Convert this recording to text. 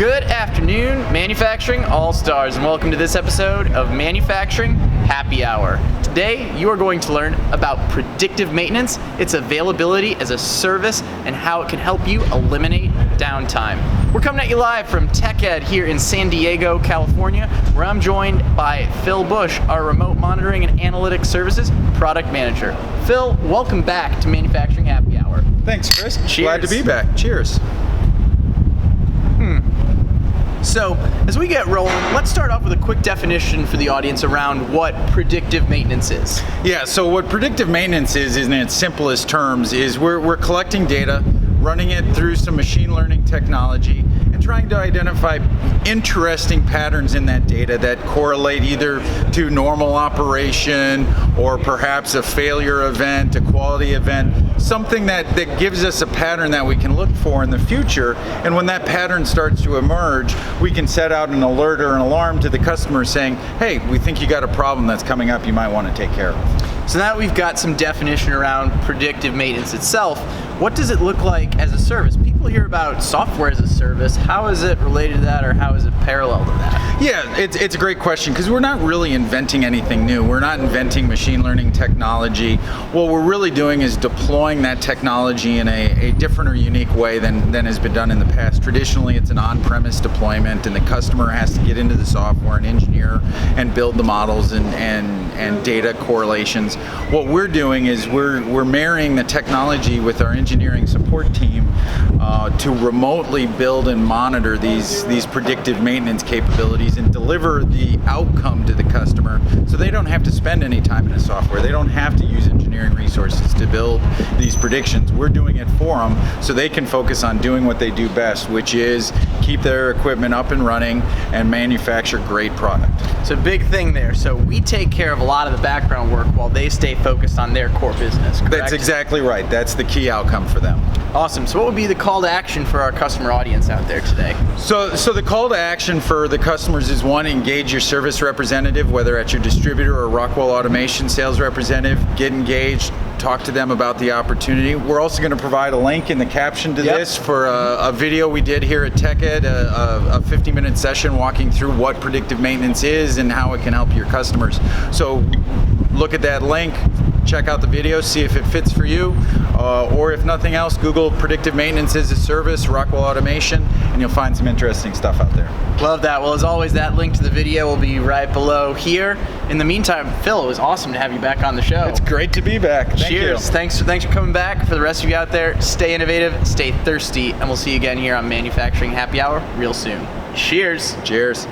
Good afternoon, Manufacturing All-Stars, and welcome to this episode of Manufacturing Happy Hour. Today, you are going to learn about predictive maintenance, its availability as a service, and how it can help you eliminate downtime. We're coming at you live from TechEd here in San Diego, California, where I'm joined by Phil Bush, our Remote Monitoring and Analytics Services Product Manager. Phil, welcome back to Manufacturing Happy Hour. Thanks, Chris. Cheers. Glad to be back. Cheers. So, as we get rolling, let's start off with a quick definition for the audience around what predictive maintenance is. Yeah, so what predictive maintenance is in its simplest terms, is we're collecting data, running it through some machine learning technology, and trying to identify interesting patterns in that data that correlate either to normal operation or perhaps a failure event, a quality event, something that gives us a pattern that we can look for in the future. And when that pattern starts to emerge, we can set out an alert or an alarm to the customer saying, hey, we think you got a problem that's coming up you might want to take care of. So now that we've got some definition around predictive maintenance itself, what does it look like as a service? People hear about software as a service. How is it related to that, or how is it parallel to that? Yeah, it's a great question, because we're not really inventing anything new. We're not inventing machine learning technology. What we're really doing is deploying that technology in a different or unique way than has been done in the past. Traditionally, it's an on-premise deployment, and the customer has to get into the software and engineer and build the models and data correlations. What we're doing is we're marrying the technology with our engineering support team to remotely build and monitor these predictive maintenance capabilities and deliver the outcome to the customer, so they don't have to spend any time in the software. They don't have to use engineering resources to build these predictions. We're doing it for them so they can focus on doing what they do best, which is keep their equipment up and running and manufacture great product. So big thing there. So we take care of a lot of the background work while they stay focused on their core business, correct? That's exactly right. That's the key outcome for them. Awesome. So what would be the call to action for our customer audience out there today? So the call to action for the customers is, one, engage your service representative, whether at your distributor or Rockwell Automation sales representative. Get engaged, talk to them about the opportunity. We're also going to provide a link in the caption to this for a video we did here at TechEd, a 50-minute session walking through what predictive maintenance is and how it can help your customers. So look at that link, check out the video, see if it fits for you, or if nothing else, Google predictive maintenance as a service, Rockwell Automation, and you'll find some interesting stuff out there. Love that. Well, as always, that link to the video will be right below here. In the meantime, Phil, it was awesome to have you back on the show. It's great to be back. Thank Cheers. you. Thanks for coming back. For the rest of you out there, stay innovative, stay thirsty, and we'll see you again here on Manufacturing Happy Hour real soon. Cheers. Cheers.